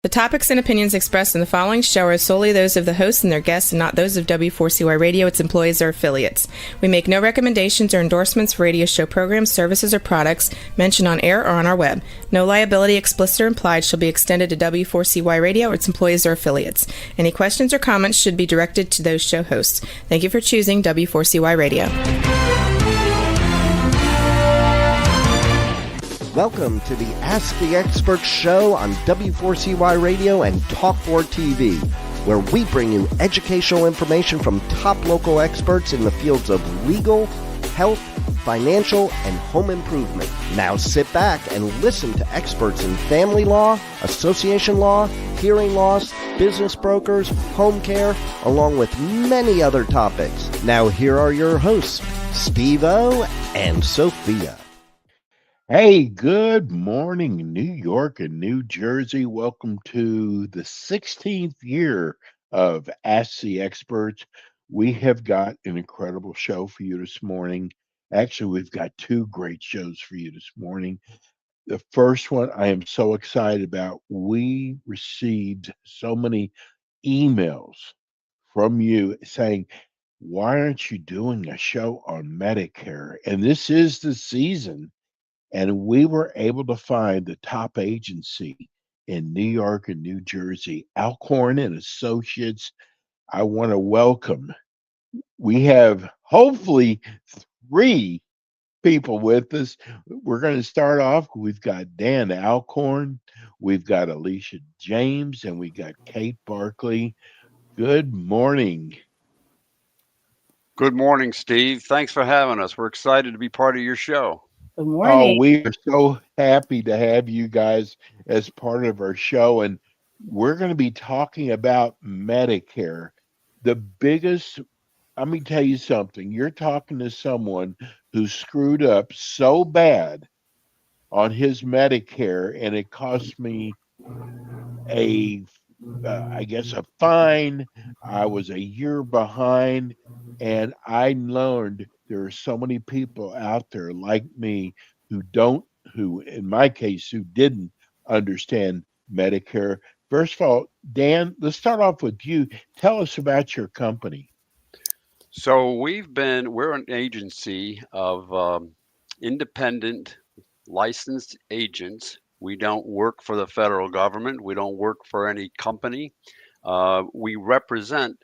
The topics and opinions expressed in the following show are solely those of the hosts and their guests and not those of W4CY Radio, its employees, or affiliates. We make no recommendations or endorsements for radio show programs, services, or products mentioned on air or on our web. No liability, explicit or implied, shall be extended to W4CY Radio, its employees, or affiliates. Any questions or comments should be directed to those show hosts. Thank you for choosing W4CY Radio. Welcome to the Ask the Expert show on W4CY Radio and Talk4 TV, where we bring you educational information from top local experts in the fields of legal, health, financial, and home improvement. Now sit back and listen to experts in family law, association law, hearing loss, business brokers, home care, along with many other topics. Now here are your hosts, Steve-O and Sophia. Hey, good morning, New York and New Jersey. Welcome to the 16th year of Ask the Experts. We have got an incredible show for you this morning. Actually, we've got two great shows for you this morning. The first one I am so excited about. We received so many emails from you saying, why aren't you doing a show on Medicare? And this is the season. And we were able to find the top agency in New York and New Jersey, Alcorn and Associates. I want to welcome. We have hopefully 3 people with us. We're going to start off. We've got Dan Alcorn, we've got Alicia James, and we got Kate Barkley. Good morning. Good morning, Steve. Thanks for having us. We're excited to be part of your show. Good morning. Oh, we are so happy to have you guys as part of our show. And we're going to be talking about Medicare. The biggest, let me tell you something. You're talking to someone who screwed up so bad on his Medicare, and it cost me a fine. I was a year behind, and I learned there are so many people out there like me who in my case, who didn't understand Medicare. First of all, Dan, let's start off with you. Tell us about your company. So we're an agency of independent licensed agents. We don't work for the federal government. We don't work for any company. We represent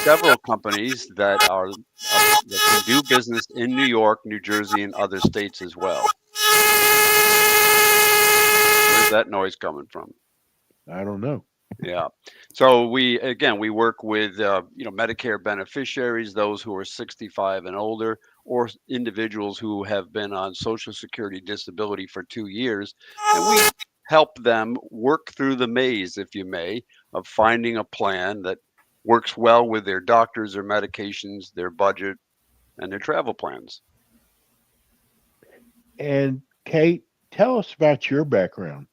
several companies that can do business in New York, New Jersey, and other states as well. Where's that noise coming from? I don't know. Yeah. So we work with Medicare beneficiaries, those who are 65 and older, or individuals who have been on Social Security disability for 2 years, and we help them work through the maze, if you may, of finding a plan that works well with their doctors, their medications, their budget, and their travel plans. And Kate, tell us about your background.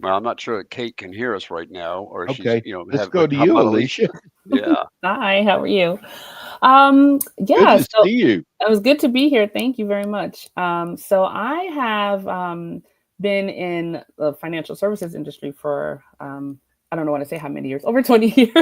Well, I'm not sure that Kate can hear us right now, or okay. She's, let's go to you, Alicia. Yeah. Hi, how are you? Good to see you. It was good to be here. Thank you very much. So I have been in the financial services industry for, I don't know what to say how many years, over 20 years,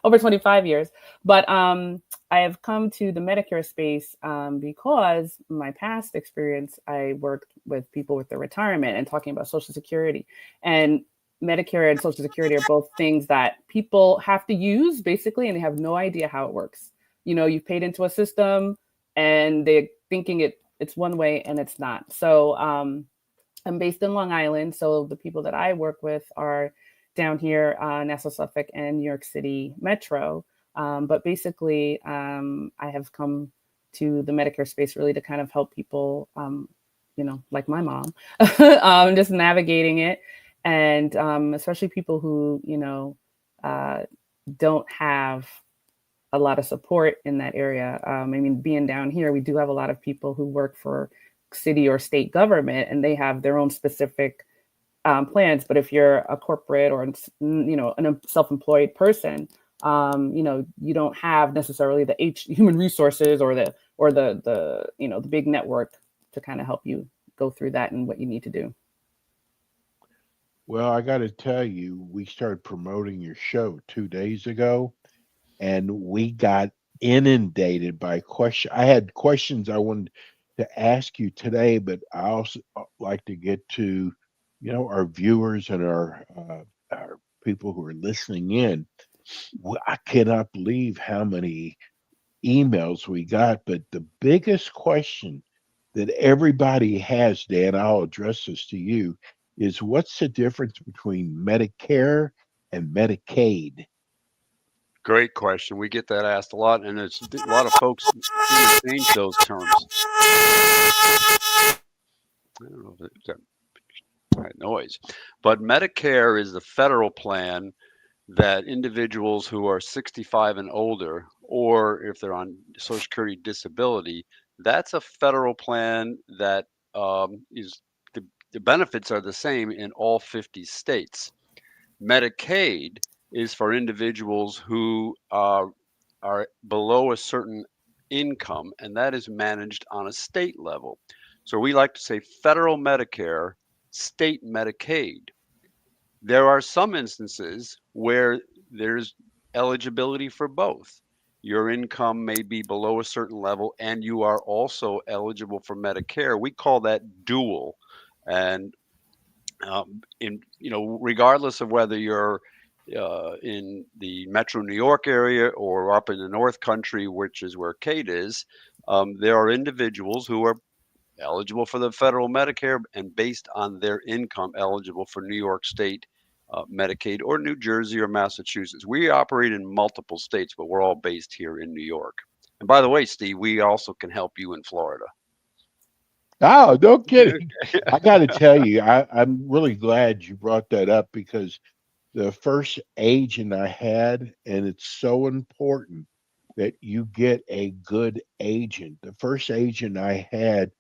over 25 years. But I have come to the Medicare space because my past experience, I worked with people with their retirement and talking about Social Security. And Medicare and Social Security are both things that people have to use basically, and they have no idea how it works. You know, you've paid into a system and they're thinking it's one way and it's not. So I'm based in Long Island. So the people that I work with are down here, Nassau, Suffolk, and New York City Metro. But basically, I have come to the Medicare space really to kind of help people, like my mom, just navigating it. And especially people who, don't have a lot of support in that area. Being down here, we do have a lot of people who work for city or state government, and they have their own specific plans. But if you're a corporate or, a self-employed person, you don't have necessarily the human resources or the big network to kind of help you go through that and what you need to do. Well, I got to tell you, we started promoting your show 2 days ago, and we got inundated by questions. I had questions I wanted to ask you today, but I also like to get to, our viewers and our people who are listening in. I cannot believe how many emails we got, but the biggest question that everybody has, Dan, I'll address this to you, is what's the difference between Medicare and Medicaid? Great question. We get that asked a lot, and there's a lot of folks interchange those terms. I don't know if it's that noise, but Medicare is the federal plan that individuals who are 65 and older, or if they're on Social Security disability, that's a federal plan that is the benefits are the same in all 50 states. Medicaid is for individuals who are below a certain income, and that is managed on a state level. So we like to say federal Medicare, state Medicaid. There are some instances where there's eligibility for both. Your income may be below a certain level and you are also eligible for Medicare. We call that dual. And regardless of whether you're in the Metro New York area or up in the North Country, which is where Kate is, there are individuals who are eligible for the federal Medicare and based on their income eligible for New York State Medicaid or New Jersey or Massachusetts. We operate in multiple states, but we're all based here in New York. And by the way, Steve, we also can help you in Florida. Oh, no kidding. I got to tell you, I'm really glad you brought that up because the first agent I had, and it's so important that you get a good agent. The first agent I had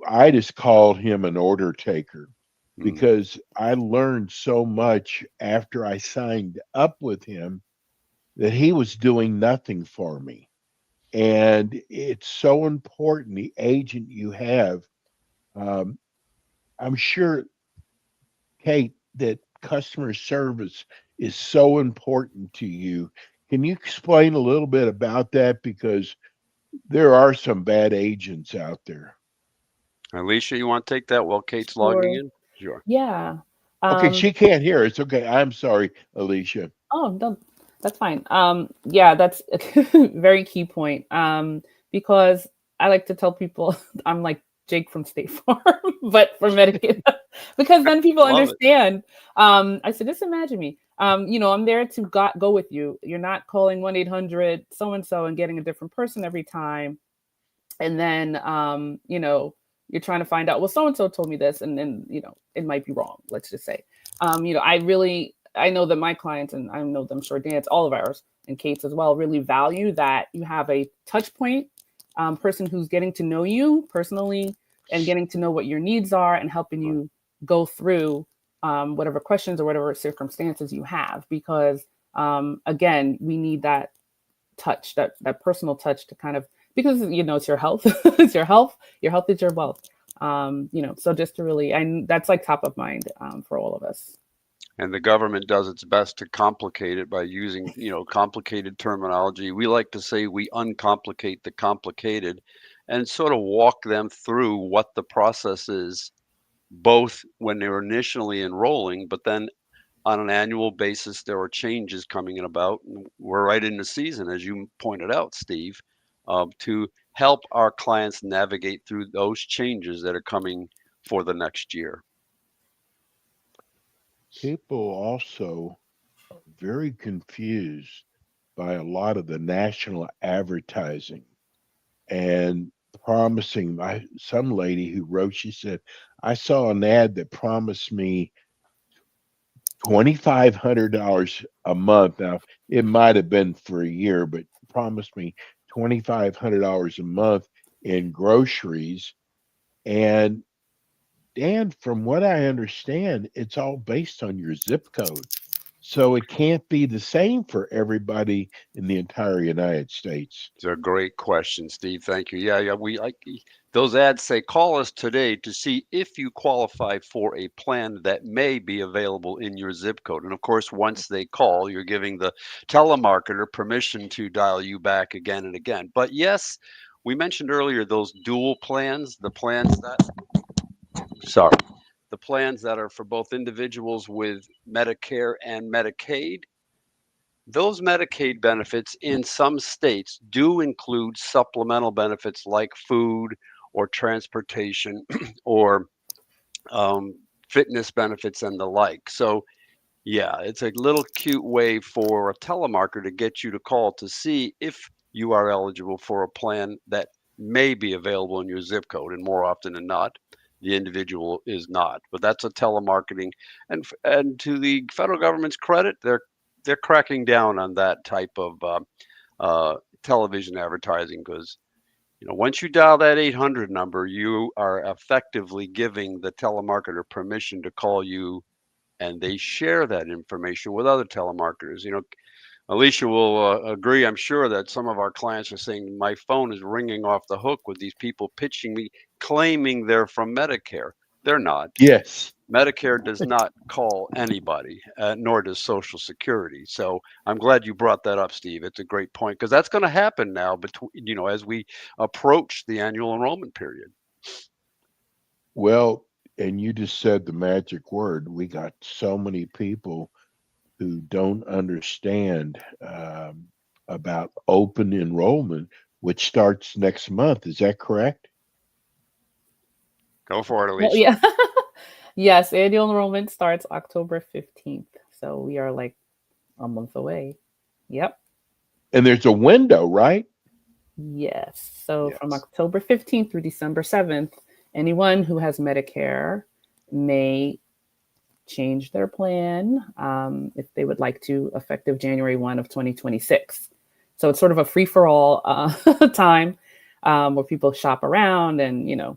I just called him an order taker because I learned so much after I signed up with him that he was doing nothing for me. And it's so important the agent you have. I'm sure, Kate, that customer service is so important to you. Can you explain a little bit about that? Because there are some bad agents out there. Alicia, you want to take that while Kate's logging Sure. in? Sure. Yeah. Okay, she can't hear. It's okay. I'm sorry, Alicia. Oh, no, that's fine. Yeah, that's a very key point. Because I like to tell people I'm like Jake from State Farm, but for Medicaid, because then people Love it. understand. I said, just imagine me. I'm there to go with you. You're not calling 1-800 so and so and getting a different person every time, and then you're trying to find out. Well, so and so told me this, and then it might be wrong. Let's just say, I know that my clients, and I know them, sure, Dan's, all of ours, and Kate's as well, really value that you have a touch point person who's getting to know you personally and getting to know what your needs are and helping you go through whatever questions or whatever circumstances you have. Because again, we need that touch, that personal touch to kind of, because it's your health, it's your health. Your health is your wealth. So just to really, that's like top of mind for all of us. And the government does its best to complicate it by using, complicated terminology. We like to say we uncomplicate the complicated and sort of walk them through what the process is, both when they're initially enrolling, but then on an annual basis, there are changes coming in about. We're right in the season, as you pointed out, Steve, to help our clients navigate through those changes that are coming for the next year. People also are very confused by a lot of the national advertising and promising. Some lady who wrote, she said, I saw an ad that promised me $2,500 a month. Now, it might have been for a year, but promised me $2,500 a month in groceries. And Dan, from what I understand, it's all based on your zip code. So it can't be the same for everybody in the entire United States. It's a great question, Steve. Thank you. Yeah. Those ads say call us today to see if you qualify for a plan that may be available in your zip code. And of course, once they call, you're giving the telemarketer permission to dial you back again and again. But yes, we mentioned earlier those dual plans, sorry, the plans that are for both individuals with Medicare and Medicaid. Those Medicaid benefits in some states do include supplemental benefits like food or transportation or fitness benefits and the like. So, yeah, it's a little cute way for a telemarketer to get you to call to see if you are eligible for a plan that may be available in your zip code. And more often than not, the individual is not. But that's a telemarketing. And to the federal government's credit, they're cracking down on that type of television advertising because once you dial that 800 number, you are effectively giving the telemarketer permission to call you, and they share that information with other telemarketers. Alicia will agree, I'm sure, that some of our clients are saying my phone is ringing off the hook with these people pitching me, claiming they're from Medicare. They're not. Yes. Medicare does not call anybody, nor does Social Security. So I'm glad you brought that up, Steve. It's a great point because that's going to happen now as we approach the annual enrollment period. Well, and you just said the magic word. We got so many people who don't understand about open enrollment, which starts next month. Is that correct? Go for it, Alicia. Well, yeah. Yes, annual enrollment starts October 15th. So we are like a month away. Yep. And there's a window, right? Yes. So Yes. from October 15th through December 7th, anyone who has Medicare may change their plan if they would like to, effective January 1 of 2026. So it's sort of a free-for-all time where people shop around and,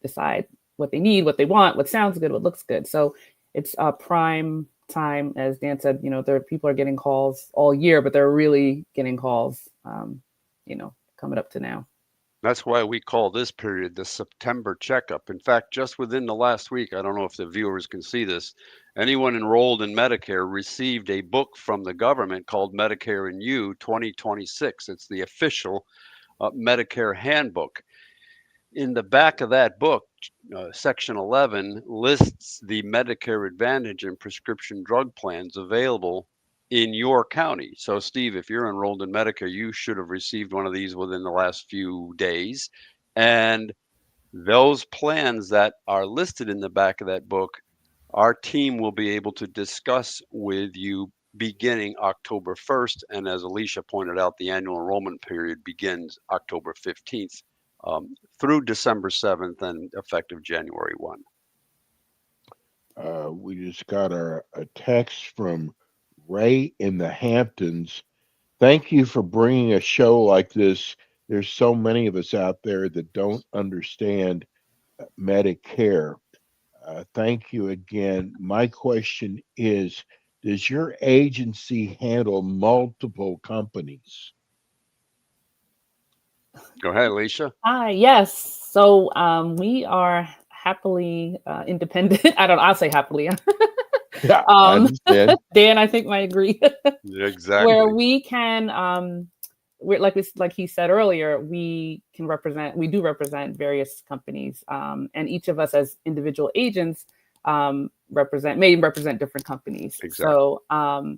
decide what they need, what they want, what sounds good, what looks good. So it's a prime time, as Dan said, people are getting calls all year, but they're really getting calls, coming up to now. That's why we call this period the September checkup. In fact, just within the last week, I don't know if the viewers can see this, anyone enrolled in Medicare received a book from the government called Medicare New 2026. It's the official Medicare handbook. In the back of that book, Section 11 lists the Medicare Advantage and prescription drug plans available in your county. So, Steve, if you're enrolled in Medicare, you should have received one of these within the last few days. And those plans that are listed in the back of that book, our team will be able to discuss with you beginning October 1st. And as Alicia pointed out, the annual enrollment period begins October 15th. Through December 7th and effective January 1. We just got a text from Ray in the Hamptons. Thank you for bringing a show like this. There's so many of us out there that don't understand Medicare. Thank you again. My question is, does your agency handle multiple companies? Go ahead, Alicia. Hi, yes. So we are happily independent. I'll say happily. Yeah, I understand. Dan, I think might agree. Exactly. Where we can, we're like he said earlier, we do represent various companies, and each of us as individual agents may represent different companies. Exactly. So,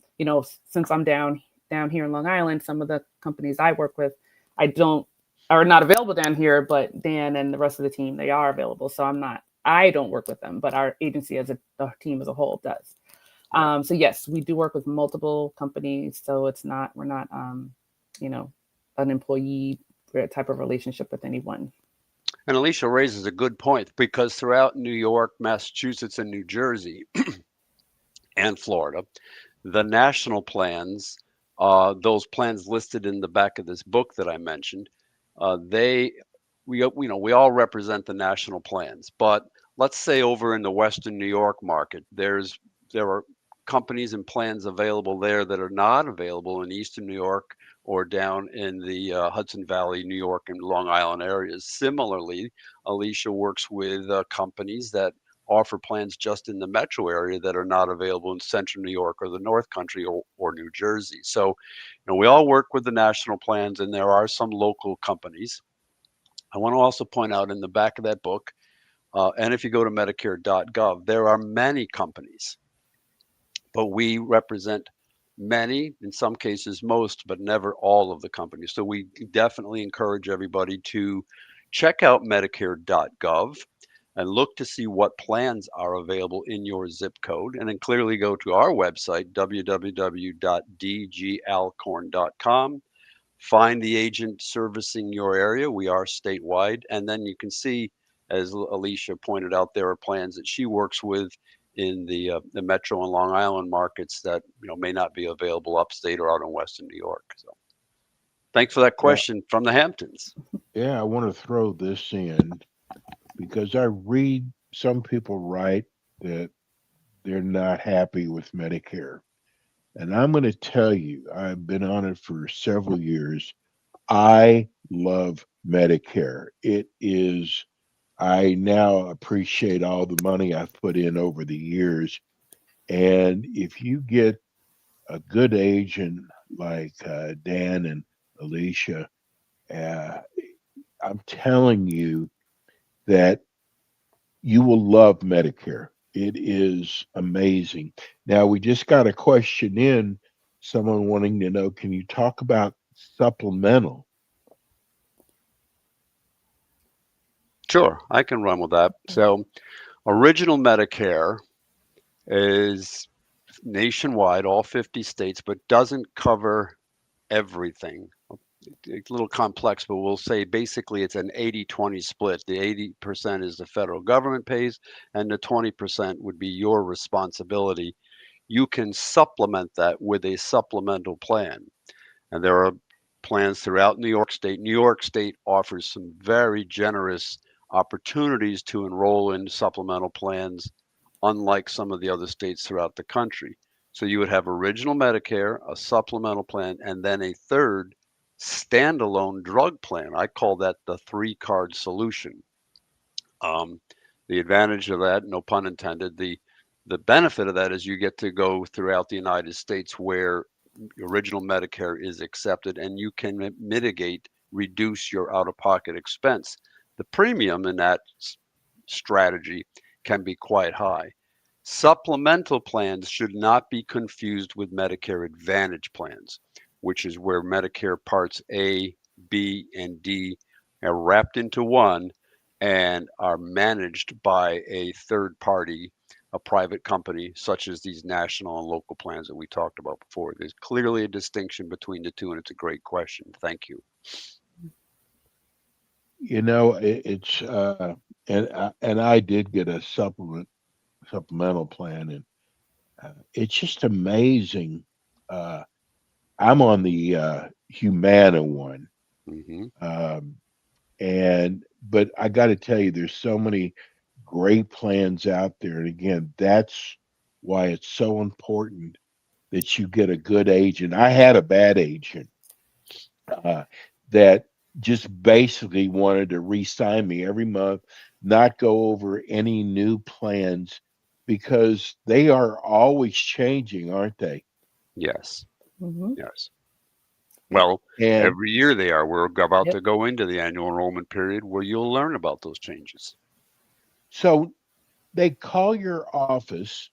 since I'm down here in Long Island, some of the companies I work with, are not available down here, but Dan and the rest of the team, they are available. So I don't work with them, but our agency as a team as a whole does. So yes, we do work with multiple companies. So we're not, an employee type of relationship with anyone. And Alicia raises a good point because throughout New York, Massachusetts, and New Jersey, and Florida, the national plans, those plans listed in the back of this book that I mentioned, we all represent the national plans. But let's say over in the Western New York market, there are companies and plans available there that are not available in Eastern New York or down in the Hudson Valley, New York, and Long Island areas. Similarly, Alicia works with companies that offer plans just in the metro area that are not available in Central New York or the North Country or New Jersey. So, we all work with the national plans, and there are some local companies. I want to also point out in the back of that book, and if you go to Medicare.gov, there are many companies, but we represent many, in some cases most, but never all of the companies. So we definitely encourage everybody to check out Medicare.gov and look to see what plans are available in your zip code. And then clearly go to our website, www.dgalcorn.com. Find the agent servicing your area. We are statewide. And then you can see, as Alicia pointed out, there are plans that she works with in the Metro and Long Island markets that may not be available upstate or out in Western New York. So, thanks for that question from the Hamptons. Yeah, I want to throw this in because I read some people write that they're not happy with Medicare. And I'm going to tell you, I've been on it for several years. I love Medicare. It is, I now appreciate all the money I've put in over the years. And if you get a good agent like Dan and Alicia, uh, I'm telling you that you will love Medicare. It is amazing. Now, we just got a question in, someone wanting to know, can you talk about supplemental? Sure, I can run with that. So, original Medicare is nationwide, all 50 states, but doesn't cover everything. It's a little complex, but we'll say basically it's an 80-20 split. The 80% is the federal government pays, and the 20% would be your responsibility. You can supplement that with a supplemental plan. And there are plans throughout New York State. New York State offers some very generous opportunities to enroll in supplemental plans, unlike some of the other states throughout the country. So you would have original Medicare, a supplemental plan, and then a third standalone drug plan. I call that the 3-card solution. The advantage of that, no pun intended, the benefit of that is you get to go throughout the United States where original Medicare is accepted, and you can reduce your out-of-pocket expense. The premium in that strategy can be quite high. Supplemental plans should not be confused with Medicare Advantage plans, which is where Medicare Parts A, B, and D are wrapped into one and are managed by a third party, a private company, such as these national and local plans that we talked about before. There's clearly a distinction between the two, and it's a great question. Thank you. It's and I did get a supplemental plan, and it's just amazing. I'm on the Humana one, but I got to tell you, there's so many great plans out there, and again, that's why it's so important that you get a good agent. I had a bad agent that just basically wanted to re-sign me every month, not go over any new plans because they are always changing, aren't they? Yes. Yes. Well, every year they are. We're about to go into the annual enrollment period where you'll learn about those changes. So they call your office.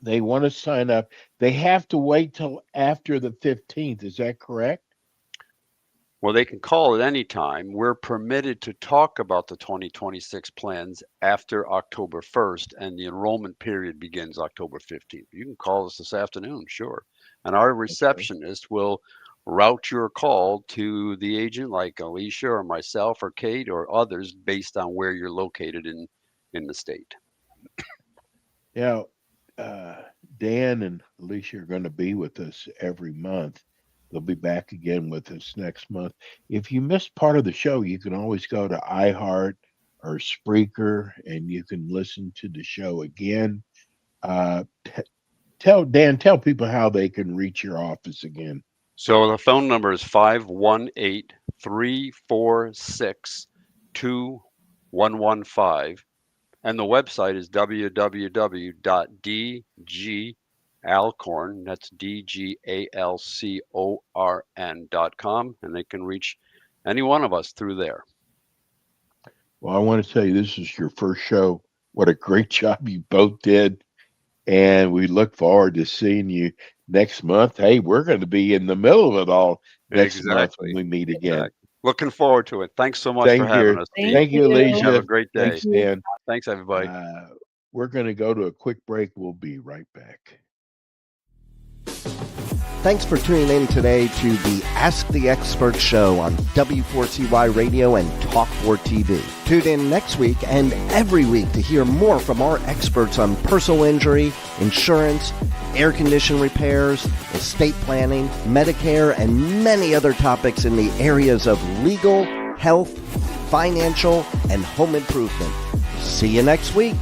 They want to sign up. They have to wait till after the 15th. Is that correct? Well, they can call at any time. We're permitted to talk about the 2026 plans after October 1st, and the enrollment period begins October 15th. You can call us this afternoon, sure. And our receptionist will route your call to the agent like Alicia or myself or Kate or others based on where you're located in the state. Now, Dan and Alicia are going to be with us every month. They'll be back again with us next month. If you missed part of the show, you can always go to iHeart or Spreaker and you can listen to the show again. tell people how they can reach your office again. So the phone number is 518-346-2115. And the website is www.dgalcorn, that's DGALCORN.com, and they can reach any one of us through there. Well, I want to tell you, this is your first show. What a great job you both did. And we look forward to seeing you next month. Hey, we're going to be in the middle of it all next month when we meet again. Exactly. Looking forward to it. Thanks so much for having us. Thank you, Alicia. Have a great day. Thanks, Dan. Thanks, everybody. We're going to go to a quick break. We'll be right back. Thanks for tuning in today to the Ask the Expert show on W4CY Radio and Talk4 TV. Tune in next week and every week to hear more from our experts on personal injury, insurance, air condition repairs, estate planning, Medicare, and many other topics in the areas of legal, health, financial, and home improvement. See you next week.